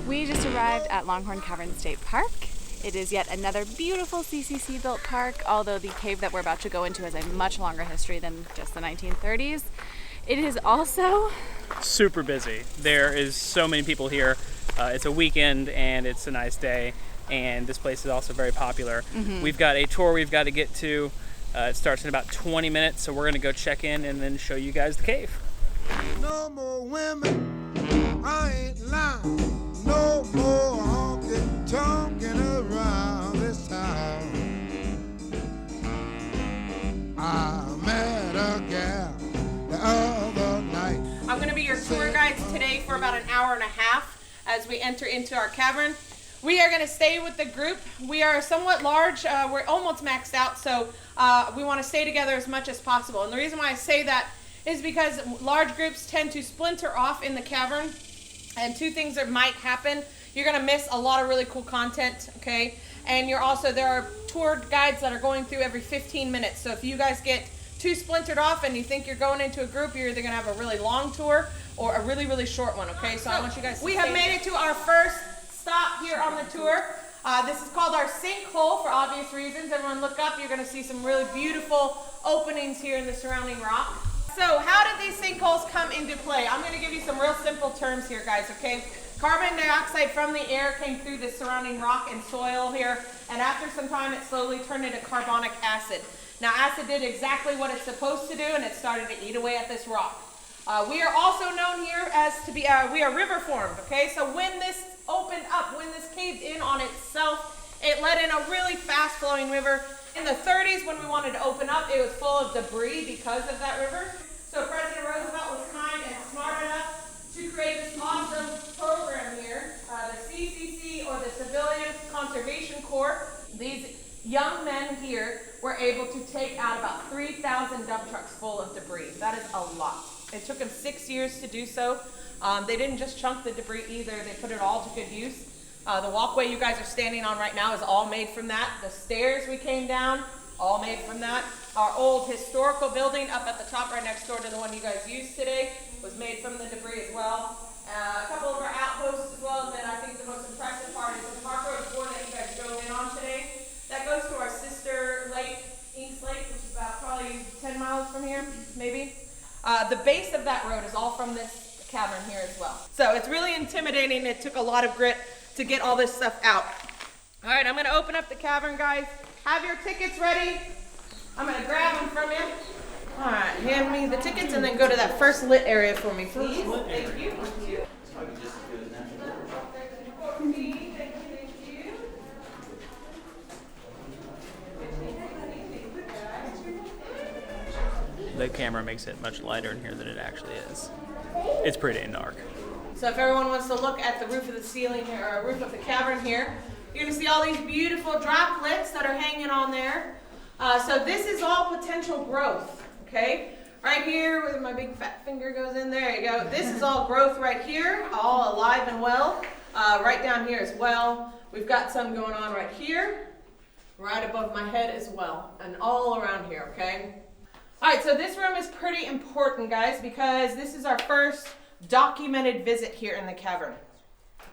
We just arrived at Longhorn Cavern State Park. It is yet another beautiful CCC-built park, although the cave that we're about to go into has a much longer history than just the 1930s. It is also super busy. There is so many people here. It's a weekend and it's a nice day, and this place is also very popular. We've got a tour we've got to get to. It starts in about 20 minutes, so we're going to go check in and then show you guys the cave. No more women, I ain't lying. No more honking, tonking around this town. I met a gal the other night. I'm going to be your tour guide today for about an hour and a half as we enter into our cavern. We are going to stay with the group. We are somewhat large. We're almost maxed out, so we want to stay together as much as possible. And the reason why I say that is because large groups tend to splinter off in the cavern. And two things that might happen: you're going to miss a lot of really cool content, okay? And there are tour guides that are going through every 15 minutes. So if you guys get too splintered off and you think you're going into a group, you're either going to have a really long tour or a really, really short one, okay? So I want you guys to have made it to our first stop here on the tour. This is called our sinkhole for obvious reasons. Everyone look up. You're going to see some really beautiful openings here in the surrounding rock. So how did these sinkholes come into play? I'm going to give you some real simple terms here, guys, okay? Carbon dioxide from the air came through the surrounding rock and soil here, and after some time it slowly turned into carbonic acid. Now acid did exactly what it's supposed to do, and it started to eat away at this rock. We are also known here as we are river formed, okay? So when this opened up, when this caved in on itself, it let in a really fast flowing river. In the 30s, when we wanted to open up, it was full of debris because of that river. So President Roosevelt was kind and smart enough to create this awesome program here, the CCC, or the Civilian Conservation Corps. These young men here were able to take out about 3,000 dump trucks full of debris. That is a lot. It took them 6 years to do so. They didn't just chunk the debris either. They put it all to good use. The walkway you guys are standing on right now is all made from that. The stairs we came down, all made from that. Our old historical building up at the top right next door to the one you guys used today was made from the debris as well. A couple of our outposts as well, and then I think the most impressive part is the Park Road 4 that you guys drove in on today. That goes to our sister lake, Inks Lake, which is about probably 10 miles from here, maybe. The base of that road is all from this cavern here as well. So it's really intimidating. It took a lot of grit to get all this stuff out. All right, I'm going to open up the cavern, guys. Have your tickets ready. I'm going to grab them from you. All right, hand me the tickets and then go to that first lit area for me, please. Thank you. Thank you. The camera makes it much lighter in here than it actually is. It's pretty dark. So if everyone wants to look at the roof of the ceiling here, or roof of the cavern here, you're going to see all these beautiful droplets that are hanging on there. So this is all potential growth, okay? Right here, where my big fat finger goes in, there you go. This is all growth right here, all alive and well. Right down here as well. We've got some going on right here, right above my head as well, and all around here, okay? All right, so this room is pretty important, guys, because this is our first documented visit here in the cavern.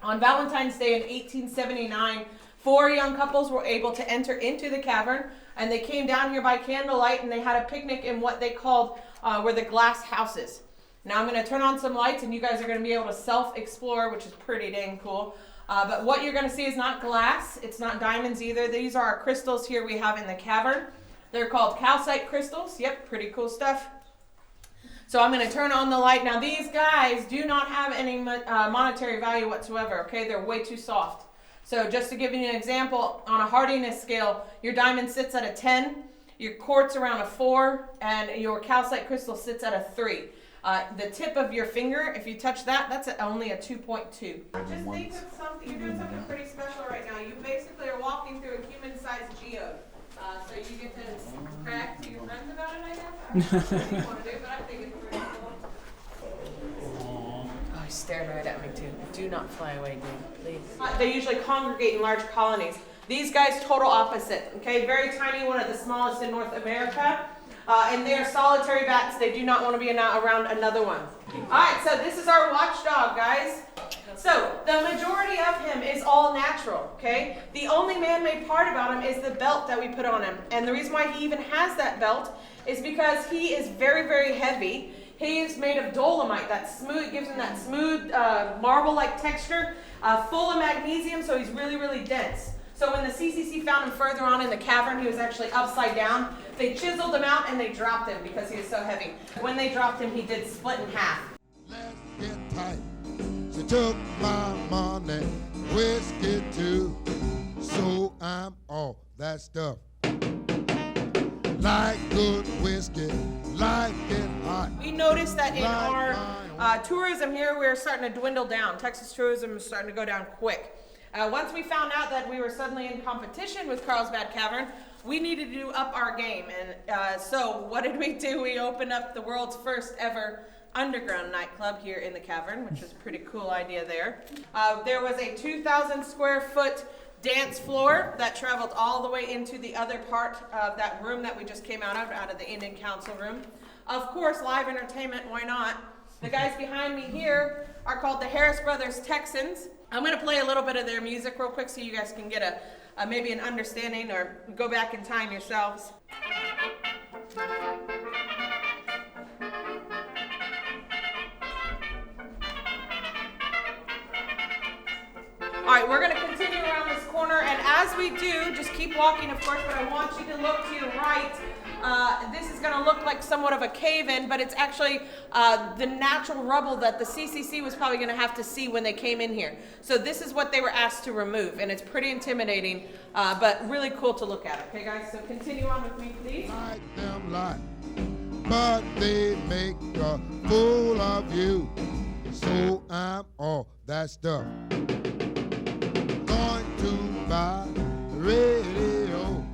On Valentine's Day in 1879, 4 young couples were able to enter into the cavern, and they came down here by candlelight, and they had a picnic in what they called were the glass houses. Now I'm going to turn on some lights, and you guys are going to be able to self-explore, which is pretty dang cool. But what you're going to see is not glass. It's not diamonds either. These are our crystals here we have in the cavern. They're called calcite crystals. Yep, pretty cool stuff. So I'm going to turn on the light. Now these guys do not have any monetary value whatsoever, okay? They're way too soft. So just to give you an example, on a hardiness scale, your diamond sits at a 10, your quartz around a 4, and your calcite crystal sits at a 3. The tip of your finger, if you touch that, that's only a 2.2. Just think of something, you're doing something pretty special right now. You basically are walking through a human-sized geode. So you get to crack to your friends about it, I guess. I don't know what you want to do, but I think it's pretty cool. Oh, he stared right at me too. Do not fly away, dude, please. They usually congregate in large colonies. These guys, total opposite. Okay, very tiny, one of the smallest in North America. And they are solitary bats. They do not want to be around another one. All right, so this is our watchdog, guys. So the majority of him is all natural, okay? The only man-made part about him is the belt that we put on him. And the reason why he even has that belt is because he is very, very heavy. He is made of dolomite, that smooth, it gives him that smooth marble-like texture, full of magnesium, so he's really, really dense. So when the CCC found him further on in the cavern, he was actually upside down. They chiseled him out and they dropped him because he was so heavy. When they dropped him, he did split in half. Let's get tight. She took my money, whiskey too. So I'm all that stuff. Like good whiskey, like it hot. We noticed that in our tourism here, we're starting to dwindle down. Texas tourism is starting to go down quick. Once we found out that we were suddenly in competition with Carlsbad Cavern, we needed to up our game. And so what did we do? We opened up the world's first ever underground nightclub here in the cavern, which was a pretty cool idea there. There was a 2,000 square foot dance floor that traveled all the way into the other part of that room that we just came out of the Indian Council room. Of course, live entertainment, why not? The guys behind me here are called the Harris Brothers Texans. I'm going to play a little bit of their music real quick so you guys can get maybe an understanding or go back in time yourselves. All right, we're going to continue around this corner, and as we do, just keep walking, of course, but I want you to look to your right. This is going to look like somewhat of a cave-in, but it's actually the natural rubble that the CCC was probably going to have to see when they came in here. So this is what they were asked to remove, and it's pretty intimidating, but really cool to look at. Okay, guys, so continue on with me, please. Like them lot, but they make a fool of you. So I'm all that stuff. Going to buy the radio,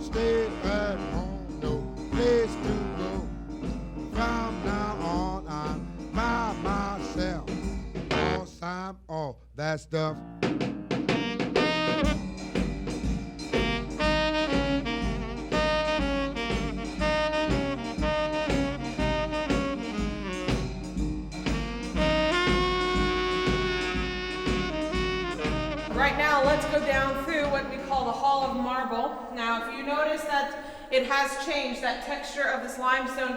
stay at home, no place to go. From now on, I'm by myself, 'cause I'm all that stuff. Right now, let's go down through what we call the Hall of Marble. Now, if you notice that it has changed, that texture of this limestone,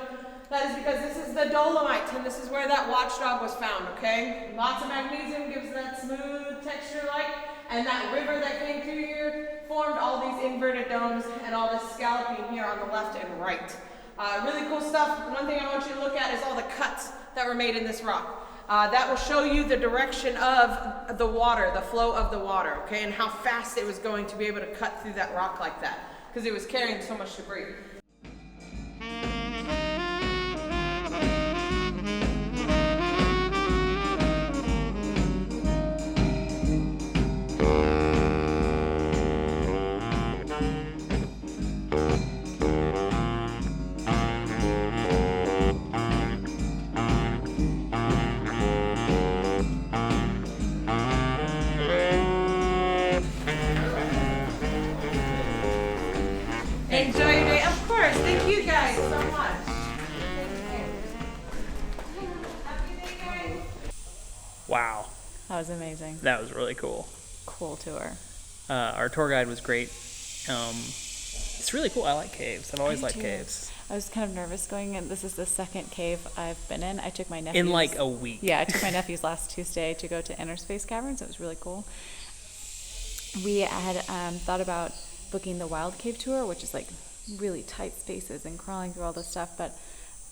that is because this is the dolomite, and this is where that watchdog was found, okay? Lots of magnesium gives that smooth texture and that river that came through here formed all these inverted domes and all this scalloping here on the left and right. Really cool stuff. One thing I want you to look at is all the cuts that were made in this rock. That will show you the direction of the water, the flow of the water, okay, and how fast it was going to be able to cut through that rock like that, because it was carrying so much debris. Enjoy your day. Of course. Thank you guys so much. Happy day, guys. Wow, That was amazing. that was really cool. Cool tour. Our tour guide was great. It's really cool. I like caves. I've always do liked too. caves. I was kind of nervous going in. This is the second cave I've been in. I took my nephews. In like a week. Yeah, I took my nephews last Tuesday to go to Inner Space Caverns. It was really cool. We had thought about booking the Wild Cave tour, which is like really tight spaces and crawling through all this stuff, but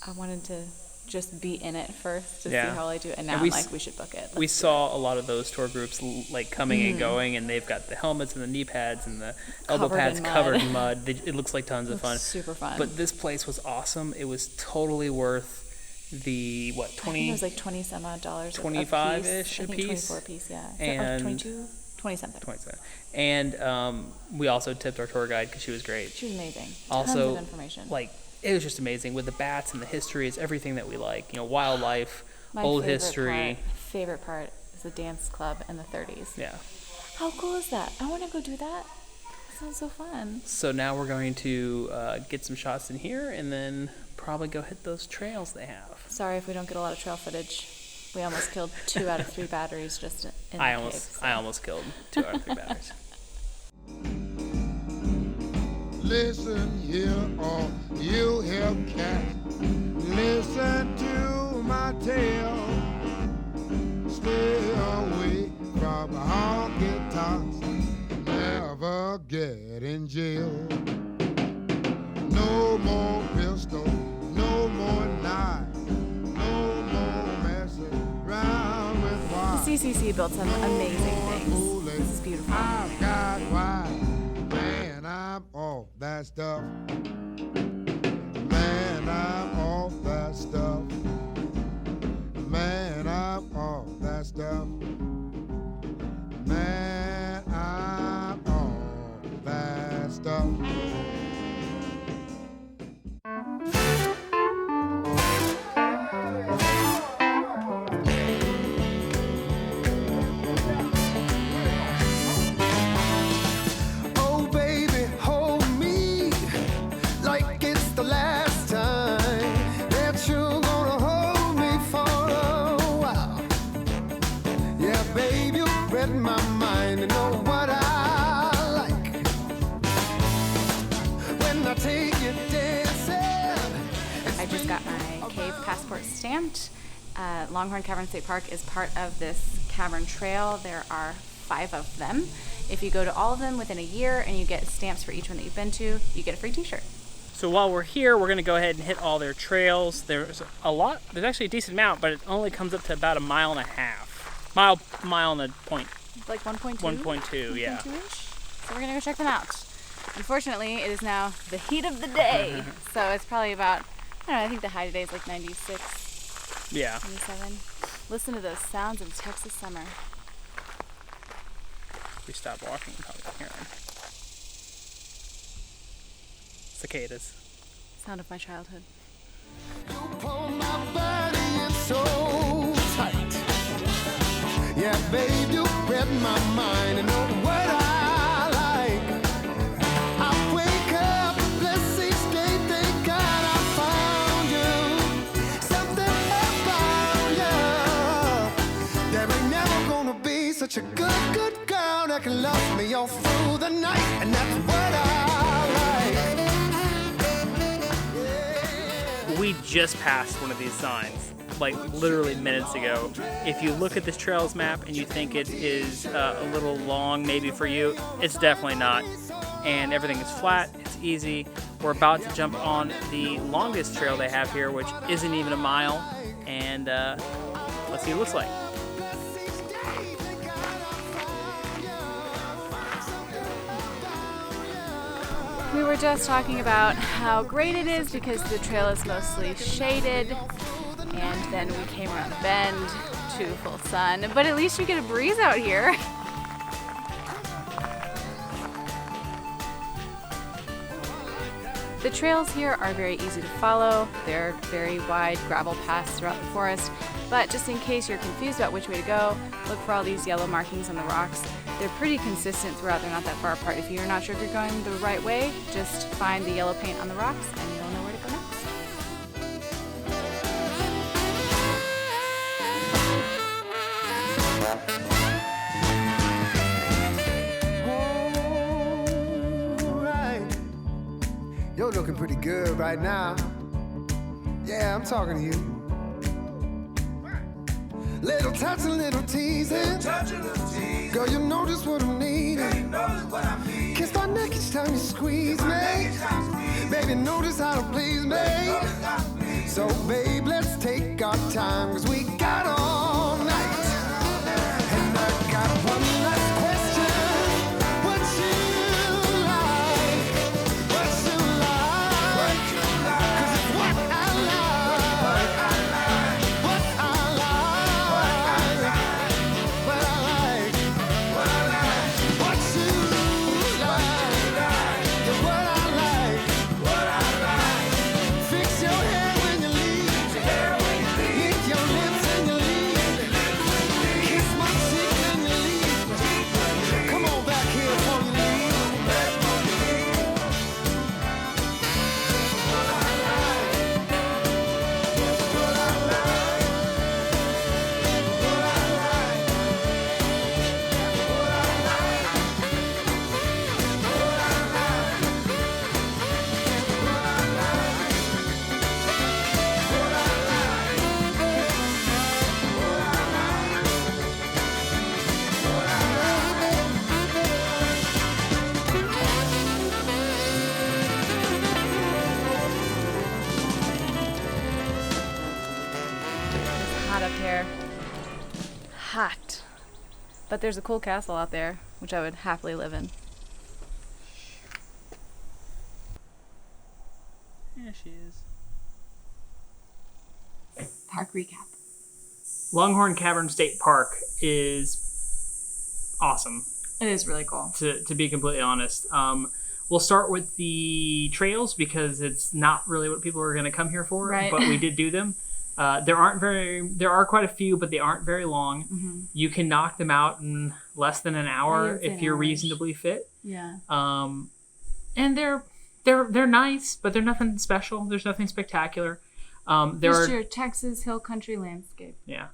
I wanted to just be in it first to see how I do it. And now I'm like, we should book it. We saw a lot of those tour groups like coming and going, and they've got the helmets and the knee pads and the elbow pads covered in mud. It looks like tons of fun. Super fun. But this place was awesome. It was totally worth the what, 20? I think it was like 20 some odd dollars. 25-ish a a piece. I think piece. 24 a piece, yeah. And 22, 20 something. 27. And we also tipped our tour guide because she was great. She was amazing. Also, tons of information. Like, it was just amazing with the bats and the history. It's everything that we like. You know, wildlife, old history. Favorite part is the dance club in the 30s. Yeah. How cool is that? I want to go do that. Sounds so fun. So now we're going to get some shots in here and then probably go hit those trails they have. Sorry if we don't get a lot of trail footage. We almost killed 2 out of 3 batteries just in the cave. So. I almost killed 2 out of 3 batteries. Listen here, all you Hellcats. Listen to my tale. Stay away from honky tonks. Never get in jail. No more pistol, no more knife, no more messing around with wire. The CCC built some amazing things. This is beautiful. I've got wire. Man, I'm off that stuff. Man, I'm off that stuff. Man, I'm off that stuff. Man, I'm off that stuff. Passport stamped. Longhorn Cavern State Park is part of this cavern trail. There are 5 of them. If you go to all of them within a year and you get stamps for each one that you've been to, you get a free t-shirt. So while we're here, we're going to go ahead and hit all their trails. There's a lot. There's actually a decent amount, but it only comes up to about 1.5 miles. Mile and a point. Like 1.2? 1.2, yeah. 1.2-ish? So we're going to go check them out. Unfortunately, it is now the heat of the day. So it's probably about, I don't know, I think the high today is like 96, yeah, 97. Listen to those sounds of Texas summer. If we stop walking, we'll probably hear them. Cicadas. Sound of my childhood. You pull my body in so tight. Yeah, babe, you read my mind and know what I like. I wake up, let's see, skate, thank God I found you. Something about you. There ain't never gonna be such a good, good girl that can love me all through the night. And that's what I like. We just passed one of these signs, like literally minutes ago. If you look at this trails map and you think it is a little long maybe for you, it's definitely not. And everything is flat, it's easy. We're about to jump on the longest trail they have here, which isn't even a mile. And let's see what it looks like. We were just talking about how great it is because the trail is mostly shaded, and then we came around the bend to full sun, but at least you get a breeze out here. The trails here are very easy to follow. They're very wide gravel paths throughout the forest, but just in case you're confused about which way to go, look for all these yellow markings on the rocks. They're pretty consistent throughout. They're not that far apart. If you're not sure if you're going the right way, just find the yellow paint on the rocks and you'll know where to go next. All right. You're looking pretty good right now. Yeah, I'm talking to you. Little touch, a little teasing. Girl, you know just what I'm needing. Kiss my neck each time you squeeze me. Baby, notice how to please me. So, babe, let's take our time, 'cause we got all night. And I got one last question. What you like? What you like? 'Cause it's what I like. hot up here. Hot. But there's a cool castle out there, which I would happily live in. Yeah, she is. Park recap. Longhorn Cavern State Park is awesome. It is really cool. To be completely honest. We'll start with the trails because it's not really what people are going to come here for, right. But we did do them. There are quite a few, but they aren't very long. Mm-hmm. You can knock them out in less than an hour if you're reasonably fit. Yeah. And they're nice, but they're nothing special. There's nothing spectacular. Just your Texas hill country landscape. Yeah.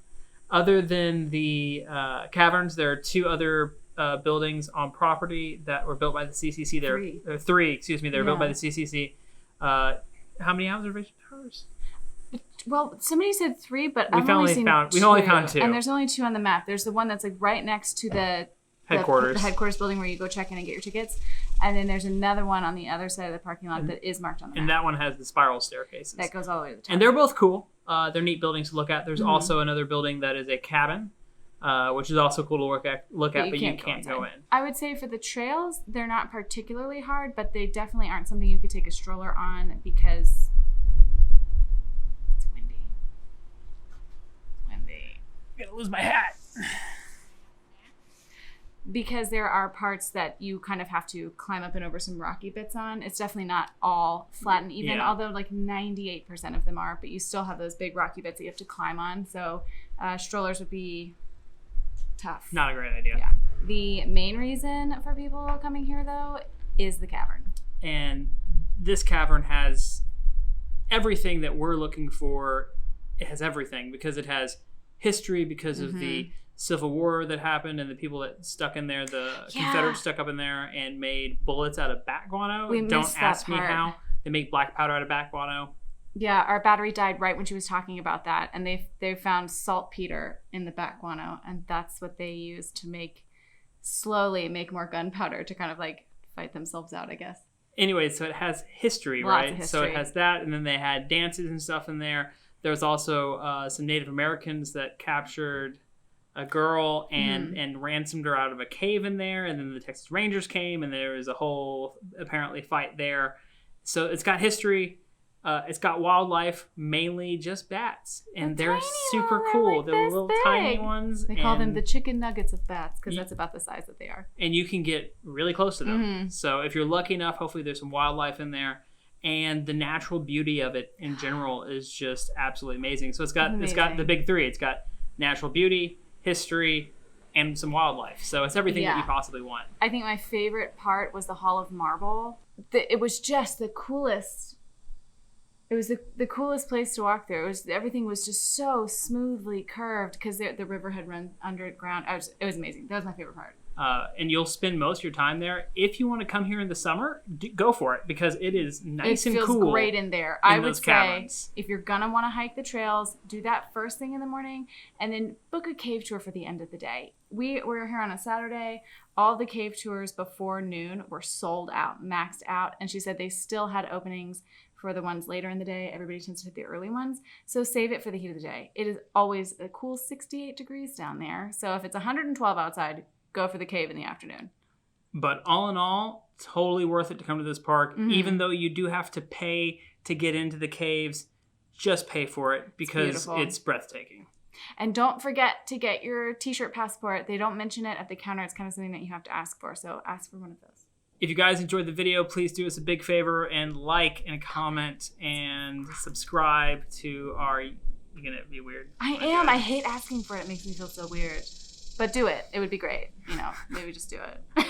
Other than the caverns, there are 2 other buildings on property that were built by the CCC. Three, excuse me. They were built by the CCC. How many observation towers? Well, somebody said 3, but we only found 2. And there's only 2 on the map. There's the one that's like right next to the headquarters. The headquarters building where you go check in and get your tickets. And then there's another one on the other side of the parking lot that is marked on the map. And that one has the spiral staircases. That goes all the way to the top. And they're both cool. They're neat buildings to look at. There's also another building that is a cabin, which is also cool to look at, but you can't go in. I would say for the trails, they're not particularly hard, but they definitely aren't something you could take a stroller on because it's windy. I'm going to lose my hat. Because there are parts that you kind of have to climb up and over some rocky bits on. It's definitely not all flat and even, although like 98% of them are, but you still have those big rocky bits that you have to climb on. So strollers would be tough. Not a great idea. Yeah. The main reason for people coming here, though, is the cavern. And this cavern has everything that we're looking for. It has everything because it has history because of the Civil War that happened and the people that stuck in there, the Confederates stuck up in there and made bullets out of bat guano. Don't ask me how. They make black powder out of bat guano. Yeah, our battery died right when she was talking about that, and they found saltpeter in the bat guano, and that's what they used to slowly make more gunpowder to kind of like fight themselves out, I guess. Anyway, so it has history, Lots right? of history. So it has that, and then they had dances and stuff in there. There was also some Native Americans that captured a girl and ransomed her out of a cave in there, and then the Texas Rangers came, and there was a whole apparently fight there. So it's got history. It's got wildlife, mainly just bats, and they're super cool. Like they're little tiny ones. They call them the chicken nuggets of bats because that's about the size that they are. And you can get really close to them. So if you're lucky enough, hopefully there's some wildlife in there. And the natural beauty of it in general is just absolutely amazing. So it's got the big 3. It's got natural beauty, history, and some wildlife. So it's everything that you possibly want. I think my favorite part was the Hall of Marble. It was just the coolest. It was the coolest place to walk through. Everything was just so smoothly curved because the river had run underground. It was amazing. That was my favorite part. And you'll spend most of your time there. If you want to come here in the summer, go for it because it is nice and cool. It feels great in there. I would say caverns. If you're going to want to hike the trails, do that first thing in the morning and then book a cave tour for the end of the day. We were here on a Saturday. All the cave tours before noon were sold out, maxed out. And she said they still had openings for the ones later in the day. Everybody tends to hit the early ones. So save it for the heat of the day. It is always a cool 68 degrees down there. So if it's 112 outside, go for the cave in the afternoon. But all in all, totally worth it to come to this park. Even though you do have to pay to get into the caves, just pay for it because it's breathtaking. And don't forget to get your t-shirt passport. They don't mention it at the counter. It's kind of something that you have to ask for. So ask for one of those. If you guys enjoyed the video, please do us a big favor and like and comment and subscribe to our... You're going to be weird. I am. I hate asking for it. It makes me feel so weird. But do it. It would be great. Maybe just do it.